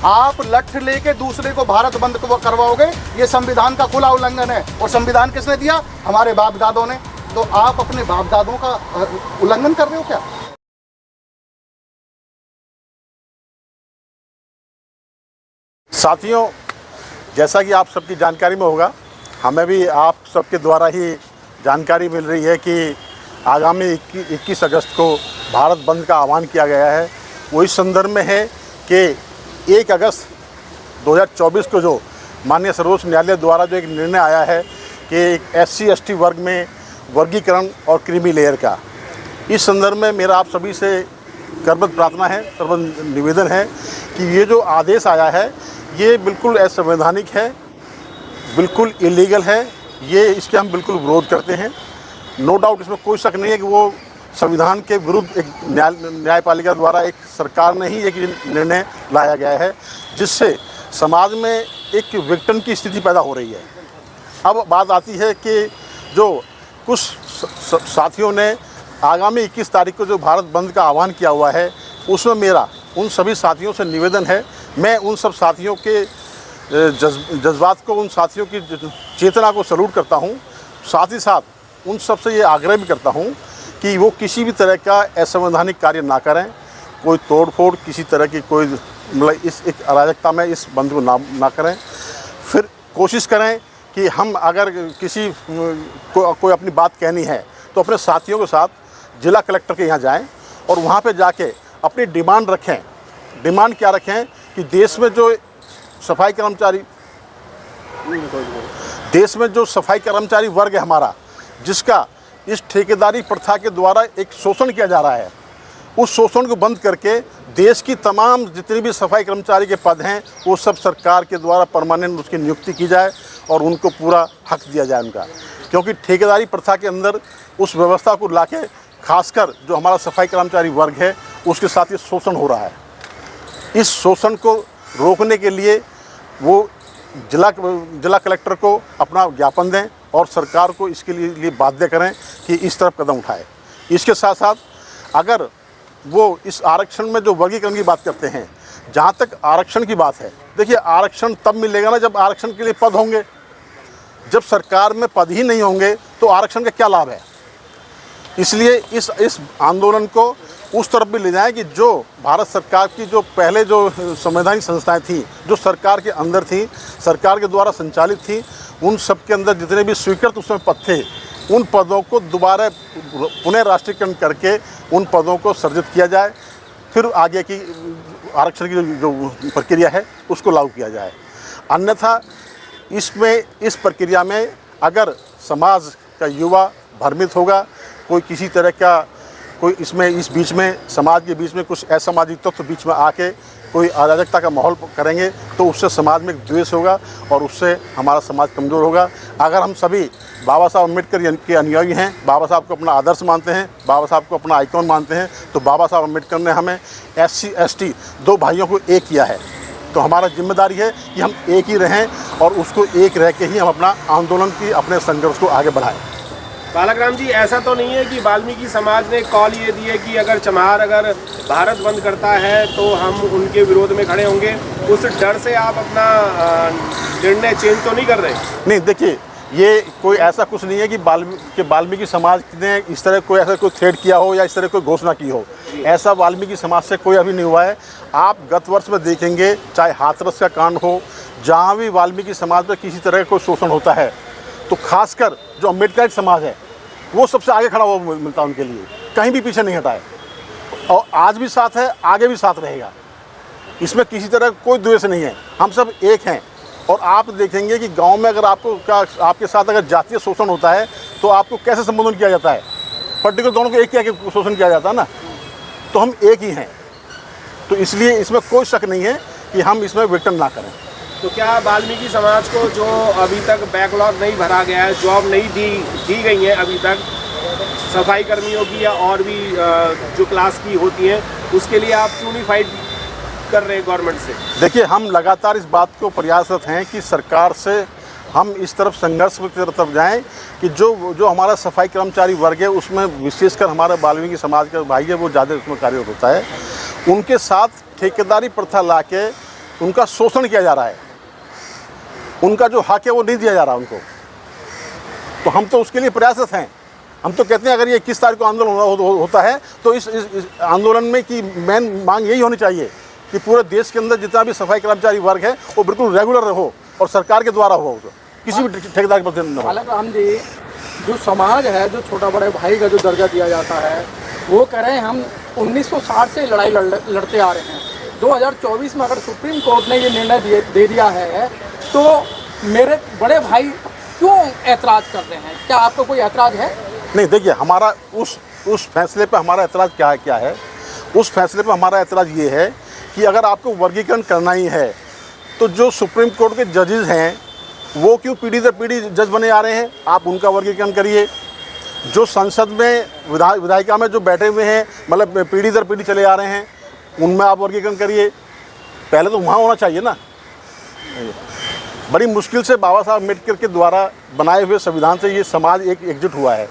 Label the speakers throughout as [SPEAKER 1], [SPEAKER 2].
[SPEAKER 1] आप लठ लेके दूसरे को भारत बंद करवाओगे, ये संविधान का खुला उल्लंघन है। और संविधान किसने दिया? हमारे बाप दादों ने। तो आप अपने बाप दादों का उल्लंघन कर रहे हो क्या?
[SPEAKER 2] साथियों, जैसा कि आप सबकी जानकारी में होगा, हमें भी आप सबके द्वारा ही जानकारी मिल रही है कि आगामी 21 अगस्त को भारत बंद का आह्वान किया गया है। वो इस संदर्भ में है कि 1 अगस्त 2024 को जो माननीय सर्वोच्च न्यायालय द्वारा जो एक निर्णय आया है कि SC ST वर्ग में वर्गीकरण और क्रीमी लेयर का, इस संदर्भ में मेरा आप सभी से करबद्ध प्रार्थना है, करबद्ध निवेदन है कि ये जो आदेश आया है ये बिल्कुल असंवैधानिक है, बिल्कुल इलीगल है। ये इसके हम बिल्कुल विरोध करते हैं। नो डाउट, इसमें कोई शक नहीं है कि वो संविधान के विरुद्ध एक न्यायपालिका द्वारा एक सरकार ने ही एक निर्णय लाया गया है, जिससे समाज में एक विघटन की स्थिति पैदा हो रही है। अब बात आती है कि जो कुछ साथियों ने आगामी 21 तारीख को जो भारत बंद का आह्वान किया हुआ है, उसमें मेरा उन सभी साथियों से निवेदन है, मैं उन सब साथियों के जज्बात को, उन साथियों की चेतना को सैल्यूट करता हूं। साथ ही साथ उन सब से ये आग्रह भी करता हूं कि वो किसी भी तरह का असंवैधानिक कार्य ना करें, कोई तोड़ फोड़, किसी तरह की कोई मतलब इस एक अराजकता में इस बंद को ना करें। फिर कोशिश करें कि हम अगर किसी कोई अपनी बात कहनी है तो अपने साथियों के साथ जिला कलेक्टर के यहाँ जाएं और वहाँ पे जाके अपनी डिमांड रखें। डिमांड क्या रखें कि देश में जो सफाई कर्मचारी वर्ग है हमारा, जिसका इस ठेकेदारी प्रथा के द्वारा एक शोषण किया जा रहा है, उस शोषण को बंद करके देश की तमाम जितनी भी सफाई कर्मचारी के पद हैं वो सब सरकार के द्वारा परमानेंट उसकी नियुक्ति की जाए और उनको पूरा हक दिया जाए उनका। क्योंकि ठेकेदारी प्रथा के अंदर उस व्यवस्था को लाके खासकर जो हमारा सफाई कर्मचारी वर्ग है उसके साथ ये शोषण हो रहा है। इस शोषण को रोकने के लिए वो जिला कलेक्टर को अपना ज्ञापन दें और सरकार को इसके लिए बाध्य करें कि इस तरफ कदम उठाए। इसके साथ साथ अगर वो इस आरक्षण में जो वर्गीकरण की बात करते हैं, जहाँ तक आरक्षण की बात है, देखिए आरक्षण तब मिलेगा ना जब आरक्षण के लिए पद होंगे। जब सरकार में पद ही नहीं होंगे तो आरक्षण का क्या लाभ है? इसलिए इस आंदोलन को उस तरफ भी ले जाएं कि जो भारत सरकार की जो पहले जो संवैधानिक संस्थाएं थी, जो सरकार के अंदर थी, सरकार के द्वारा संचालित थी, उन सब के अंदर जितने भी स्वीकृत उसमें पद थे, उन पदों को दोबारा पुनः राष्ट्रीयकरण करके उन पदों को सर्जित किया जाए। फिर आगे की आरक्षण की जो प्रक्रिया है उसको लागू किया जाए। अन्यथा इस प्रक्रिया में अगर समाज का युवा भ्रमित होगा, कोई किसी तरह का कोई इस बीच में समाज के बीच में कुछ असामाजिक तत्व बीच में आके कोई अराजकता का माहौल करेंगे तो उससे समाज में द्वेष होगा और उससे हमारा समाज कमज़ोर होगा। अगर हम सभी बाबा साहब अम्बेडकर के अनुयायी हैं, बाबा साहब को अपना आदर्श मानते हैं, बाबा साहब को अपना आइकॉन मानते हैं, तो बाबा साहब अम्बेडकर ने हमें SC ST दो भाइयों को एक किया है। तो हमारा जिम्मेदारी है कि हम एक ही रहें और उसको एक रह के ही हम अपना आंदोलन की, अपने संघर्ष को आगे बढ़ाएं।
[SPEAKER 3] बालक राम जी, ऐसा तो नहीं है कि वाल्मीकि समाज ने कॉल ये दी है कि अगर चमार अगर भारत बंद करता है तो हम उनके विरोध में खड़े होंगे? उस डर से आप अपना निर्णय चेंज तो नहीं कर रहे?
[SPEAKER 2] नहीं, देखिए ये कोई ऐसा कुछ नहीं है कि वाल्मीकि समाज ने इस तरह कोई ऐसा कोई थ्रेड किया हो या इस तरह कोई घोषणा की हो। ऐसा वाल्मीकि समाज से कोई अभी नहीं हुआ है। आप गत वर्ष में देखेंगे, चाहे हाथरस का कांड हो, जहाँ भी वाल्मीकि समाज में किसी तरह का कोई शोषण होता है तो खासकर जो अम्बेडकर समाज है वो सबसे आगे खड़ा हुआ मिलता है उनके लिए, कहीं भी पीछे नहीं हटा है और आज भी साथ है, आगे भी साथ रहेगा। इसमें किसी तरह कोई द्वेष नहीं है, हम सब एक हैं। और आप देखेंगे कि गांव में अगर आपके साथ अगर जातीय शोषण होता है तो आपको कैसे संबोधन किया जाता है? पर्टिकुलर दोनों को एक किया के शोषण किया जाता है ना, तो हम एक ही हैं। तो इसलिए इसमें कोई शक नहीं है कि हम इसमें विघटन ना करें।
[SPEAKER 3] तो क्या वाल्मीकि समाज को जो अभी तक बैकलॉग नहीं भरा गया है, जॉब नहीं दी गई है अभी तक सफाई कर्मियों की या और भी जो क्लास की होती हैं, उसके लिए आप क्यों नहीं फाइट कर रहे हैं गवर्नमेंट से? देखिए,
[SPEAKER 2] हम लगातार इस बात को प्रयासरत हैं कि सरकार से हम इस तरफ संघर्ष की तरफ जाएं कि जो हमारा सफाई कर्मचारी वर्ग है उसमें विशेषकर हमारा वाल्मीकि समाज का भाई है वो ज़्यादा उसमें कार्यरत होता है। उनके साथ ठेकेदारी प्रथा ला के उनका शोषण किया जा रहा है, उनका जो हक है वो नहीं दिया जा रहा उनको। तो हम तो उसके लिए प्रयासरत हैं। हम तो कहते हैं अगर ये 21 तारीख को आंदोलन होता है तो इस आंदोलन में की मेन मांग यही होनी चाहिए कि पूरे देश के अंदर जितना भी सफाई कर्मचारी वर्ग है वो बिल्कुल रेगुलर हो और सरकार के द्वारा हो, किसी भी ठेकेदार के पद न हो।
[SPEAKER 4] राम जी, जो समाज है, जो छोटा बड़े भाई का जो दर्जा दिया जाता है, वो कह रहे हैं हम 1960 से लड़ाई लड़ते आ रहे हैं। 2024 में अगर सुप्रीम कोर्ट ने ये निर्णय दे दिया है तो मेरे बड़े भाई क्यों ऐतराज़ कर रहे हैं? क्या आपको कोई ऐतराज़ है?
[SPEAKER 2] नहीं, देखिए हमारा उस फैसले पर हमारा ऐतराज़ क्या है। उस फैसले पर हमारा ऐतराज़ ये है कि अगर आपको वर्गीकरण करना ही है तो जो सुप्रीम कोर्ट के जजेस हैं वो क्यों पीढ़ी दर पीढ़ी जज बने आ रहे हैं, आप उनका वर्गीकरण करिए। जो संसद में विधायिका में जो बैठे हुए हैं, मतलब पीढ़ी दर पीढ़ी चले आ रहे हैं, उनमें आप वर्गीकरण करिए। पहले तो वहाँ होना चाहिए ना। बड़ी मुश्किल से बाबा साहब अम्बेडकर के द्वारा बनाए हुए संविधान से ये समाज एकजुट हुआ है,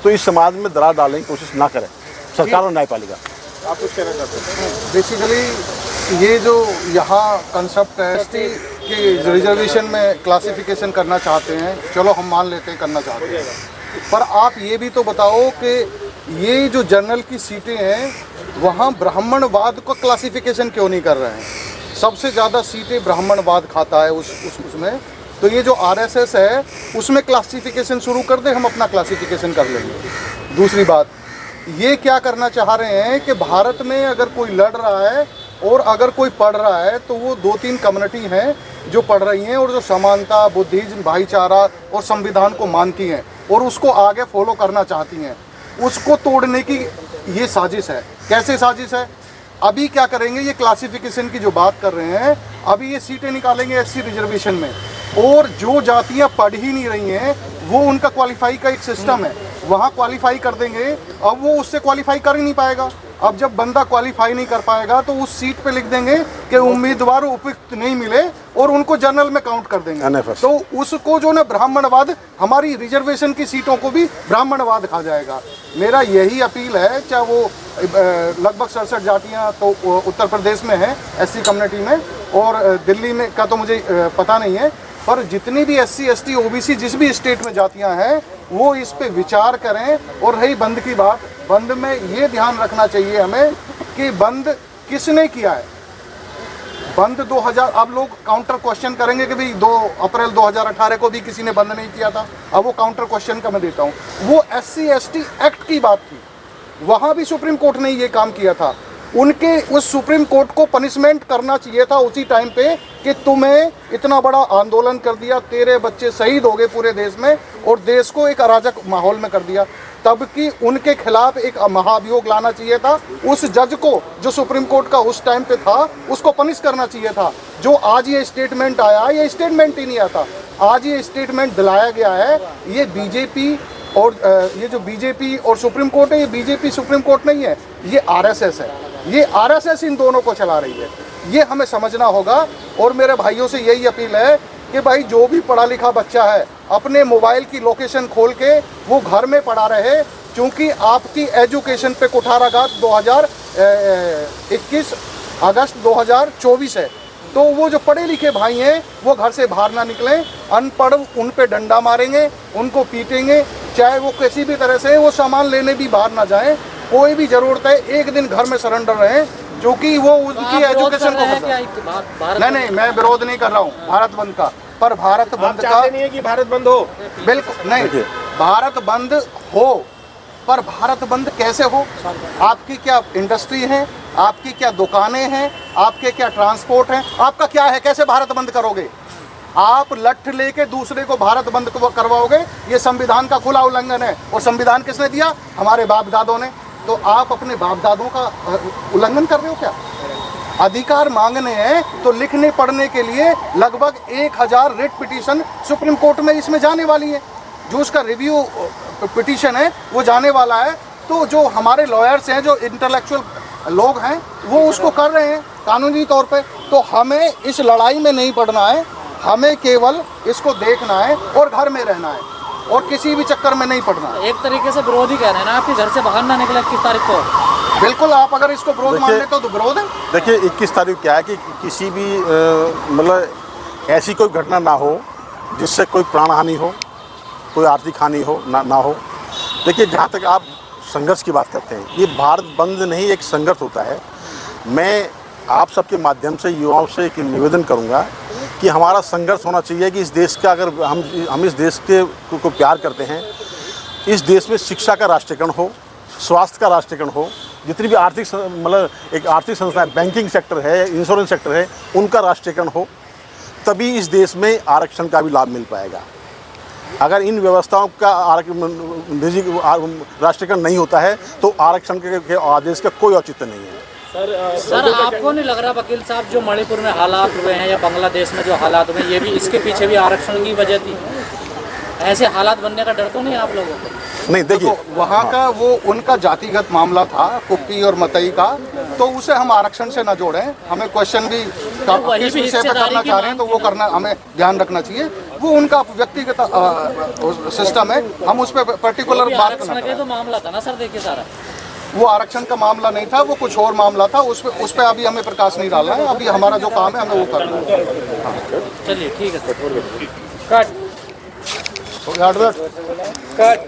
[SPEAKER 2] तो इस समाज में दरार डालने की कोशिश ना करें सरकार और न्यायपालिका।
[SPEAKER 3] आप कुछ कहना चाहते हैं?
[SPEAKER 1] बेसिकली ये जो यहाँ कंसेप्ट है एसटी के रिजर्वेशन में क्लासिफिकेशन करना चाहते हैं, चलो हम मान लेते हैं करना चाहते हैं, पर आप ये भी तो बताओ कि ये जो जनरल की सीटें हैं वहाँ ब्राह्मणवाद को क्लासिफिकेशन क्यों नहीं कर रहे हैं? सबसे ज़्यादा सीटें ब्राह्मणवाद खाता है उसमें, तो ये जो आरएसएस है उसमें क्लासिफिकेशन शुरू कर दे, हम अपना क्लासिफिकेशन कर लेंगे। दूसरी बात, ये क्या करना चाह रहे हैं कि भारत में अगर कोई लड़ रहा है और अगर कोई पढ़ रहा है तो वो 2-3 कम्युनिटी हैं जो पढ़ रही हैं और जो समानता, बुद्धिज्म, भाईचारा और संविधान को मानती हैं और उसको आगे फॉलो करना चाहती हैं। उसको तोड़ने की ये साजिश है। कैसे साजिश है? अभी क्या करेंगे, ये क्लासिफिकेशन की जो बात कर रहे हैं, अभी ये सीटें निकालेंगे एससी रिजर्वेशन में, और जो जातियां पढ़ ही नहीं रही हैं वो उनका क्वालिफाई का एक सिस्टम है, वहाँ क्वालिफाई कर देंगे। अब वो उससे क्वालिफाई कर ही नहीं पाएगा। अब जब बंदा क्वालिफाई नहीं कर पाएगा तो उस सीट पे लिख देंगे कि उम्मीदवार उपयुक्त नहीं मिले और उनको जनरल में काउंट कर देंगे। तो उसको जो ना ब्राह्मणवाद, हमारी रिजर्वेशन की सीटों को भी ब्राह्मणवाद खा जाएगा। मेरा यही अपील है, चाहे वो लगभग 67 जातियाँ तो उत्तर प्रदेश में हैं एससी कम्युनिटी में, और दिल्ली में का तो मुझे पता नहीं है, पर जितनी भी एससी एसटी ओबीसी जिस भी स्टेट में जातियां हैं वो इस पे विचार करें। और रही बंद की बात, बंद में ये ध्यान रखना चाहिए हमें कि बंद किसने किया है। बंद 2000, अब लोग काउंटर क्वेश्चन करेंगे कि भाई 2 अप्रैल 2018 को भी किसी ने बंद नहीं किया था। अब वो काउंटर क्वेश्चन का मैं देता हूँ। वो SC ST एक्ट की बात थी, वहाँ भी सुप्रीम कोर्ट ने ये काम किया था। उनके उस सुप्रीम कोर्ट को पनिशमेंट करना चाहिए था उसी टाइम पे कि तुम्हें इतना बड़ा आंदोलन कर दिया, तेरे बच्चे शहीद हो गए पूरे देश में और देश को एक अराजक माहौल में कर दिया, तब कि उनके खिलाफ एक महाभियोग लाना चाहिए था। उस जज को जो सुप्रीम कोर्ट का उस टाइम पे था उसको पनिश करना चाहिए था। जो आज ये स्टेटमेंट आया, ये स्टेटमेंट ही नहीं आता, आज ये स्टेटमेंट दिलाया गया है। ये बीजेपी और ये जो बीजेपी और सुप्रीम कोर्ट है, ये बीजेपी सुप्रीम कोर्ट नहीं है, ये आरएसएस है। ये आरएसएस इन दोनों को चला रही है, ये हमें समझना होगा। और मेरे भाइयों से यही अपील है कि भाई जो भी पढ़ा लिखा बच्चा है अपने मोबाइल की लोकेशन खोल के वो घर में पढ़ा रहे, क्योंकि आपकी एजुकेशन पे कुठाराघात 2021 अगस्त 2024 है। तो वो जो पढ़े लिखे भाई हैं वो घर से बाहर ना निकलें, अनपढ़ उन पे डंडा मारेंगे, उनको पीटेंगे, चाहे वो किसी भी तरह से वो सामान लेने भी बाहर ना जाएं। कोई भी ज़रूरत है एक दिन घर में सरेंडर रहें, जो कि वो उनकी एजुकेशन को नहीं, मैं विरोध नहीं कर रहा हूँ भारत बंद का, पर भारत बंद का
[SPEAKER 3] नहीं है कि भारत बंद हो,
[SPEAKER 1] बिल्कुल नहीं, भारत बंद हो, पर भारत बंद कैसे हो? आपकी क्या इंडस्ट्री है, आपकी क्या दुकानें हैं, आपके क्या ट्रांसपोर्ट हैं, आपका क्या है? कैसे भारत बंद करोगे? आप लठ लेके दूसरे को भारत बंद करवाओगे, ये संविधान का खुला उल्लंघन है। और संविधान किसने दिया? हमारे बाप दादों ने। तो आप अपने बाप दादों का उल्लंघन कर रहे हो क्या? अधिकार मांगने हैं तो लिखने पढ़ने के लिए लगभग 1000 रिट पिटीशन सुप्रीम कोर्ट में इसमें जाने वाली है। जो उसका रिव्यू पिटीशन है वो जाने वाला है। तो जो हमारे लॉयर्स हैं, जो इंटेलेक्चुअल लोग हैं, वो उसको कर रहे हैं कानूनी तौर पे। तो हमें इस लड़ाई में नहीं पड़ना है, हमें केवल इसको देखना है और घर में रहना है और किसी भी चक्कर में नहीं पड़ना है।
[SPEAKER 5] एक तरीके से विरोधी कह रहे हैं ना, आपके घर से बाहर ना निकले 21 तारीख को।
[SPEAKER 1] बिल्कुल, आप अगर इसको विरोध मान
[SPEAKER 2] देखिए-
[SPEAKER 1] लेते हो तो विरोध है।
[SPEAKER 2] देखिए 21 तारीख क्या है कि किसी भी मतलब ऐसी कोई घटना ना हो जिससे कोई प्राण हानि हो, कोई आर्थिक हानि हो ना हो। देखिए जहाँ तक आप संघर्ष की बात करते हैं, ये भारत बंद नहीं एक संघर्ष होता है। मैं आप सबके माध्यम से युवाओं से एक निवेदन करूँगा कि हमारा संघर्ष होना चाहिए कि इस देश का, अगर हम इस देश को प्यार करते हैं, इस देश में शिक्षा का राष्ट्रीयकरण हो, स्वास्थ्य का राष्ट्रीयकरण हो, जितनी भी आर्थिक मतलब एक आर्थिक संस्थाएं, बैंकिंग सेक्टर है, इंश्योरेंस सेक्टर है, उनका राष्ट्रीयकरण हो, तभी इस देश में आरक्षण का भी लाभ मिल पाएगा। अगर इन व्यवस्थाओं का राष्ट्रीयकरण नहीं होता है तो आरक्षण के आदेश का कोई औचित्य नहीं है।
[SPEAKER 5] सर आपको नहीं लग रहा वकील साहब जो मणिपुर में हालात हुए हैं या बांग्लादेश में जो हालात हुए, ये भी इसके पीछे भी आरक्षण की वजह थी? ऐसे हालात बनने का डर तो नहीं आप लोगों को?
[SPEAKER 2] नहीं, देखिए
[SPEAKER 1] तो वहाँ का वो उनका जातिगत मामला था, कुप्पी और मतई का, तो उसे हम आरक्षण से न जोड़ें। हमें क्वेश्चन भी
[SPEAKER 5] वही
[SPEAKER 1] किस
[SPEAKER 5] भी
[SPEAKER 1] विषय पे करना चाह रहे हैं तो वो करना हमें ध्यान रखना चाहिए। वो उनका व्यक्तिगत सिस्टम है, हम उस पर पर्टिकुलर बात
[SPEAKER 5] आरक्षण
[SPEAKER 1] करना।
[SPEAKER 5] का तो मामला था ना सर, देखिए सारा
[SPEAKER 1] वो आरक्षण का मामला नहीं था, वो कुछ और मामला था। उस पे अभी हमें प्रकाश नहीं डालना है। अभी हमारा जो काम है हमें वो करना है।
[SPEAKER 5] चलिए ठीक है सर।
[SPEAKER 1] कट